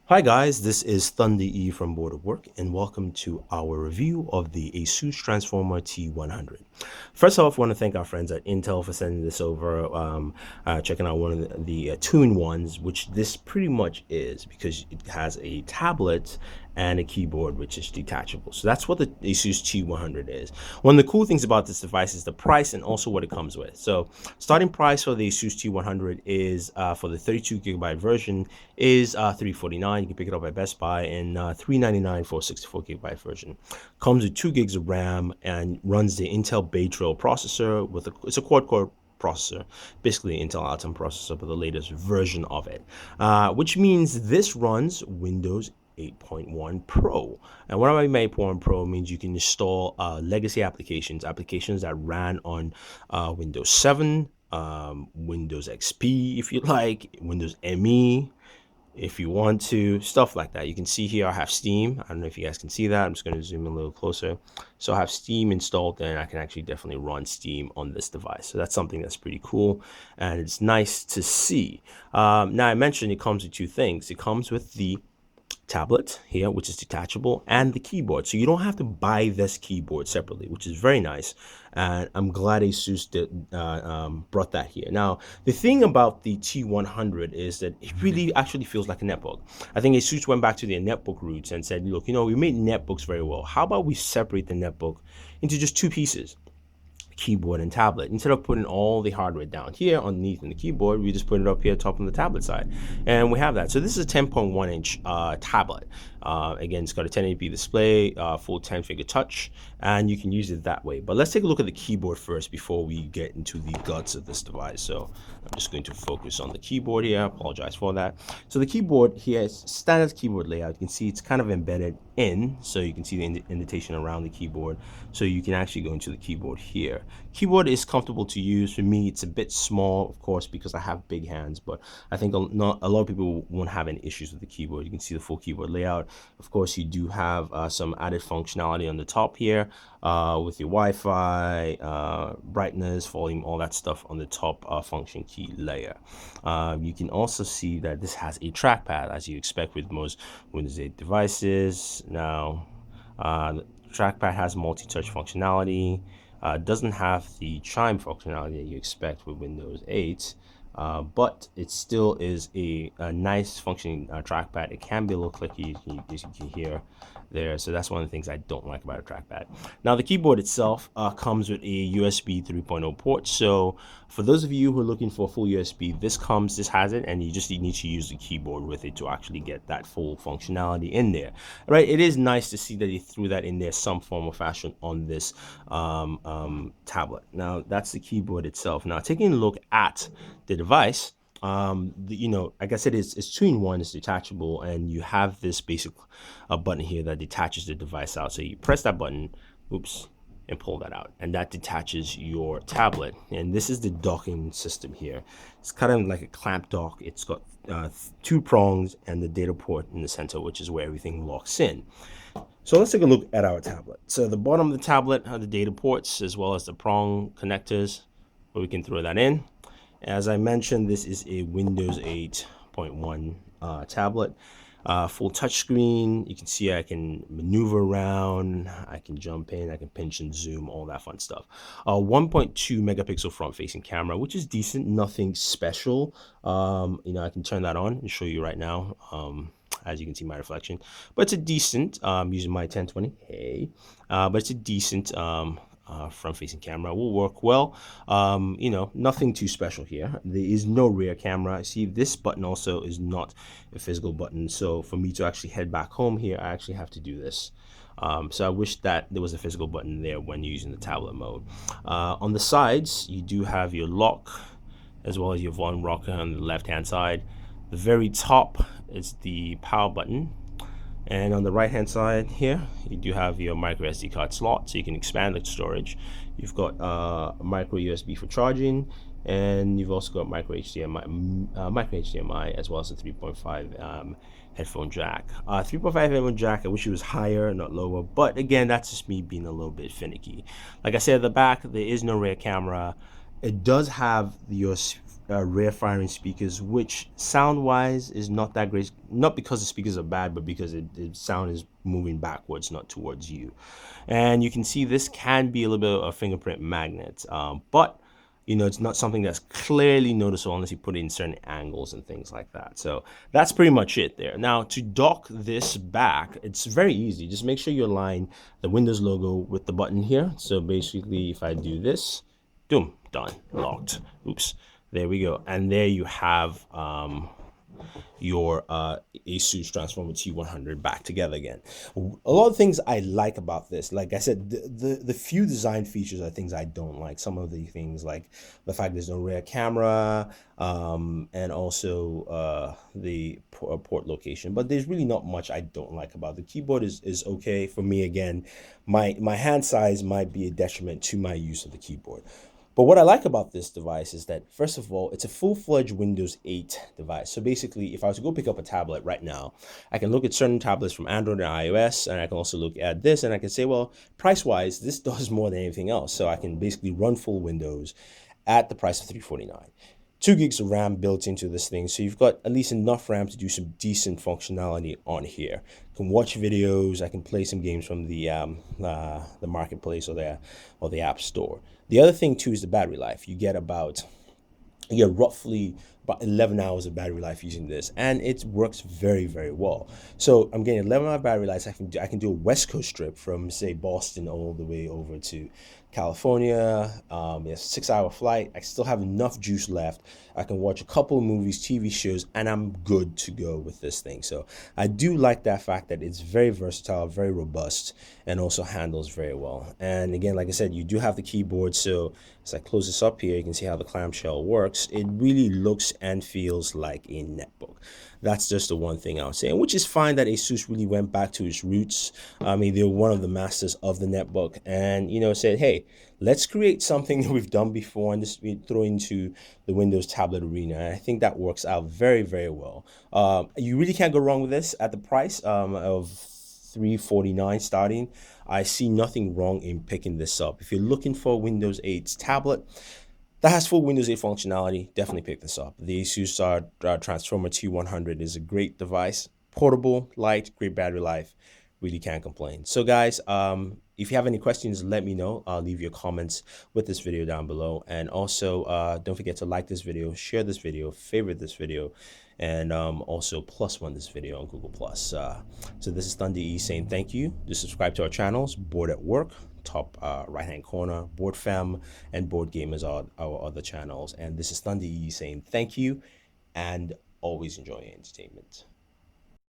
Hi guys, this is Thunder E from Board of Work, and welcome to our review of the Asus Transformer T100. First off, I want to thank our friends at Intel for sending this over, checking out one of the two-in-ones, which this pretty much is because it has a tablet and a keyboard which is detachable. So that's what the Asus T100 is. One of the cool things about this device is the price and also what it comes with. So starting price for the Asus T100 is for the 32 gigabyte version is $349. You can pick it up at Best Buy, and $399 for a 64 gigabyte version. Comes with 2 gigs of RAM and runs the Intel Bay Trail processor with it's a quad core processor, basically Intel Atom processor, but the latest version of it, which means this runs Windows 8.1 Pro. And what I mean by 8.1 Pro means you can install legacy applications that ran on Windows 7, Windows XP if you like, Windows ME if you want to, stuff like that. You can see here I have Steam. I don't know if you guys can see that. I'm just going to zoom in a little closer. So I have Steam installed, and I can actually definitely run Steam on this device. So that's something that's pretty cool, and it's nice to see. Now I mentioned it comes with two things. It comes with the tablet here, which is detachable, and the keyboard, so you don't have to buy this keyboard separately, which is very nice, and I'm glad Asus brought that here. Now the thing about the T100 is that it really actually feels like a netbook. I think Asus went back to their netbook roots and said, look, we made netbooks very well, how about we separate the netbook into just two pieces, keyboard and tablet. Instead of putting all the hardware down here underneath in the keyboard, we just put it up here top on the tablet side, and we have that. So this is a 10.1 inch tablet. Again, it's got a 1080p display, full 10-finger touch, and you can use it that way. But let's take a look at the keyboard first before we get into the guts of this device. So I'm just going to focus on the keyboard here. I apologize for that. So the keyboard here is standard keyboard layout. You can see it's kind of embedded in, so you can see the indentation around the keyboard, so you can actually go into the keyboard here. Keyboard is comfortable to use. For me, it's a bit small, of course, because I have big hands, but I think a lot of people won't have any issues with the keyboard. You can see the full keyboard layout. Of course, you do have some added functionality on the top here with your Wi-Fi, brightness, volume, all that stuff on the top function key layer. You can also see that this has a trackpad, as you expect with most Windows 8 devices. Now, the trackpad has multi-touch functionality. Doesn't have the chime functionality that you expect with Windows 8, but it still is a nice functioning trackpad. It can be a little clicky, as you can hear there, so that's one of the things I don't like about a trackpad. Now the keyboard itself comes with a USB 3.0 port, so for those of you who are looking for a full USB, this has it, and you just need to use the keyboard with it to actually get that full functionality in there. Right, it is nice to see that they threw that in there some form of fashion on this tablet. Now that's the keyboard itself. Now taking a look at the device, like I said, it's two-in-one, it's detachable, and you have this basic button here that detaches the device out. So you press that button, oops, and pull that out, and that detaches your tablet. And this is the docking system here. It's kind of like a clamp dock. It's got two prongs and the data port in the center, which is where everything locks in. So let's take a look at our tablet. So the bottom of the tablet are the data ports as well as the prong connectors, where we can throw that in. As I mentioned, this is a Windows 8.1 tablet. Full touchscreen. You can see I can maneuver around, I can jump in, I can pinch and zoom, all that fun stuff. 1.2 megapixel front-facing camera, which is decent, nothing special. I can turn that on and show you right now. As you can see my reflection, but it's a decent, using my 1020, hey, but it's a decent front-facing camera. Will work well. Nothing too special here. There is no rear camera. See, this button also is not a physical button, so for me to actually head back home here, I actually have to do this. So I wish that there was a physical button there when using the tablet mode. On the sides, you do have your lock as well as your volume rocker on the left-hand side. The very top is the power button, and on the right hand side here you do have your micro SD card slot, so you can expand the storage. You've got a micro USB for charging, and you've also got micro HDMI as well as a 3.5 headphone jack. 3.5 headphone jack, I wish it was higher, not lower, but again, that's just me being a little bit finicky. Like I said, at the back there is no rear camera. It does have your rear firing speakers, which sound wise is not that great. Not because the speakers are bad, but because the sound is moving backwards, not towards you. And you can see this can be a little bit of a fingerprint magnet, but it's not something that's clearly noticeable unless you put it in certain angles and things like that. So that's pretty much it there. Now, to dock this back, it's very easy. Just make sure you align the Windows logo with the button here. So basically, if I do this, boom, done, locked. Oops, there we go. And there you have your Asus Transformer T100 back together again. A lot of things I like about this, like I said, the few design features are things I don't like. Some of the things like the fact there's no rear camera, and also the port location. But there's really not much I don't like about the keyboard. Is okay for me. Again, my hand size might be a detriment to my use of the keyboard. But what I like about this device is that, first of all, it's a full-fledged Windows 8 device. So basically, if I was to go pick up a tablet right now, I can look at certain tablets from Android and iOS, and I can also look at this, and I can say, well, price-wise, this does more than anything else. So I can basically run full Windows at the price of $349. 2 gigs of RAM built into this thing, so you've got at least enough RAM to do some decent functionality on here. I can watch videos, I can play some games from the marketplace or the app store. The other thing too is the battery life. You get roughly about 11 hours of battery life using this, and it works very, very well. So I'm getting 11-hour battery life. I can do a West Coast trip from, say, Boston all the way over to California. It's a 6-hour flight. I still have enough juice left. I can watch a couple of movies, TV shows, and I'm good to go with this thing. So I do like that fact that it's very versatile, very robust, and also handles very well. And again, like I said, you do have the keyboard. So as I close this up here, you can see how the clamshell works. It really looks and feels like a netbook. That's just the one thing I would say, and which is fine that Asus really went back to its roots. I mean, they're one of the masters of the netbook, and said, hey, let's create something that we've done before and just throw into the Windows tablet arena. And I think that works out very, very well. You really can't go wrong with this at the price of $349 starting. I see nothing wrong in picking this up. If you're looking for a Windows 8 tablet that has full Windows 8 functionality, definitely pick this up. The Asus Transformer T100 is a great device. Portable, light, great battery life. Really can't complain. So guys, if you have any questions, let me know. I'll leave your comments with this video down below. And also, don't forget to like this video, share this video, favorite this video, and also +1 this video on Google+. So this is Thunder E saying thank you. Do subscribe to our channels, Bored at Work, top right-hand corner, BooredFemme, and Board Gamers are our other channels. And this is Thunder E saying thank you, and always enjoy your entertainment.